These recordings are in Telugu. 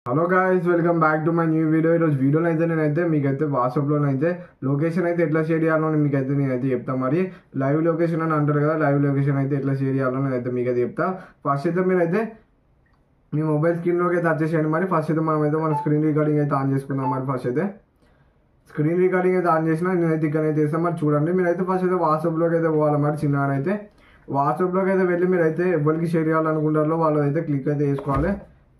Hello guys, welcome back to my new video. ఈరోజు వీడియోలో అయితే నేనైతే మీకైతే వాట్సాప్లోనైతే లొకేషన్ అయితే ఎట్లా షేర్ చేయాలో మీకైతే నేనైతే చెప్తాను. మరి లైవ్ లొకేషన్ అని అంటారు కదా, లైవ్ లొకేషన్ అయితే ఎట్లా షేర్ చేయాలో నేనైతే మీకైతే చెప్తా. ఫస్ట్ అయితే మీరైతే మీ మొబైల్ స్క్రీన్లోకి అయితే వచ్చేసేయండి. మరి ఫస్ట్ అయితే మనమైతే మన స్క్రీన్ రికార్డింగ్ అయితే ఆన్ చేసుకుందాం. మరి ఫస్ట్ అయితే స్క్రీన్ రికార్డింగ్ అయితే ఆన్ చేసినా నేనైతే ఇక్కడైతే చేస్తాను. మరి చూడండి, మీరైతే ఫస్ట్ అయితే వాట్సాప్లోకి అయితే పోవాలి. మరి చిన్నగానైతే వాట్సాప్లోకి అయితే వెళ్ళి మీరైతే ఎవరికి షేర్ చేయాలనుకుంటారో వాళ్ళు అయితే క్లిక్ అయితే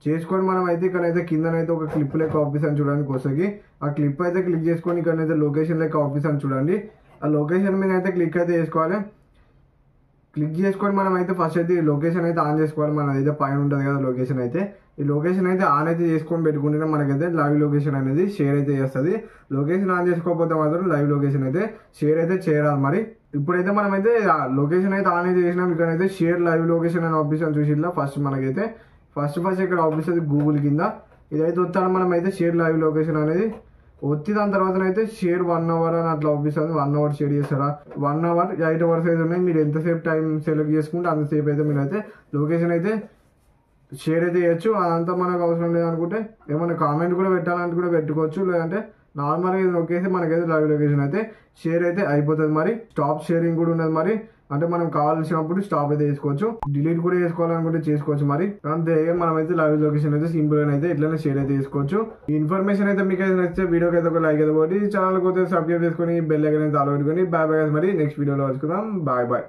చేసుకొని మనం అయితే ఇక్కడైతే కిందనైతే ఒక క్లిప్ లెక్క ఆఫీస్ అని చూడడానికి వస్తుంది. ఆ క్లిప్ అయితే క్లిక్ చేసుకొని ఇక్కడైతే లొకేషన్ లెక్క ఆఫీస్ అని చూడండి. ఆ లొకేషన్ మీద అయితే క్లిక్ అయితే చేసుకోవాలి. క్లిక్ చేసుకొని మనం అయితే ఫస్ట్ అయితే ఈ లొకేషన్ అయితే ఆన్ చేసుకోవాలి. మనదైతే పైన ఉంటుంది కదా లొకేషన్ అయితే, ఈ లొకేషన్ అయితే ఆన్ అయితే చేసుకొని పెట్టుకుంటేనే మనకైతే లైవ్ లొకేషన్ అనేది షేర్ అయితే చేస్తుంది. లొకేషన్ ఆన్ చేసుకోకపోతే మాత్రం లైవ్ లొకేషన్ అయితే షేర్ అయితే చేయరాదు. మరి ఇప్పుడైతే మనమైతే లొకేషన్ అయితే ఆన్ అయితే చేసినాం. ఇక్కడైతే షేర్ లైవ్ లొకేషన్ అని ఆప్షన్ చూసిట్లా ఫస్ట్ ఇక్కడ ఆఫీస్ అది గూగుల్ కింద ఇదైతే వస్తాను. మనం అయితే షేర్ లైవ్ లొకేషన్ అనేది వచ్చి దాని తర్వాత అయితే షేర్ 1 అవర్ అని అట్లా ఆఫీస్తుంది. 1 అవర్ షేర్ చేస్తారా, 1 అవర్ 8 అవర్స్ అయితే ఉన్నాయి. మీరు ఎంతసేపు టైం సెలెక్ట్ చేసుకుంటే అంతసేపు అయితే మీరు అయితే లొకేషన్ అయితే షేర్ అయితే చేయొచ్చు. అదంతా మనకు అవసరం లేదనుకుంటే ఏమైనా కామెంట్ కూడా పెట్టాలంటే కూడా పెట్టుకోవచ్చు. లేదంటే నార్మల్గా ఇది నొక్కేసి మనకైతే లైవ్ లొకేషన్ అయితే షేర్ అయితే అయిపోతుంది. మరి స్టాప్ షేరింగ్ కూడా ఉన్నది. మరి అంటే మనం కావాల్సినప్పుడు స్టాప్ అయితే చేసుకోవచ్చు, డిలీట్ కూడా చేసుకోవాలనుకుంటే చేసుకోవచ్చు. మరి అంతే, మనమైతే లైవ్ లొకేషన్ అయితే సింపుల్ గా అయితే ఇట్లనే షేర్ అయితే చేసుకోవచ్చు. ఈ ఇన్ఫర్మేషన్ అయితే మీకు అయితే నచ్చితే వీడియోకి అయితే ఒక లైక్ అయితే కొట్టి ఛానల్ అయితే సబ్స్క్రైబ్ చేసుకొని బెల్ ఐకాన్ అయితే ఆల్ పెట్టుకొని బాయ్ బాయ్. మరి నెక్స్ట్ వీడియోలో కలుసుకుందాం. Bye bye.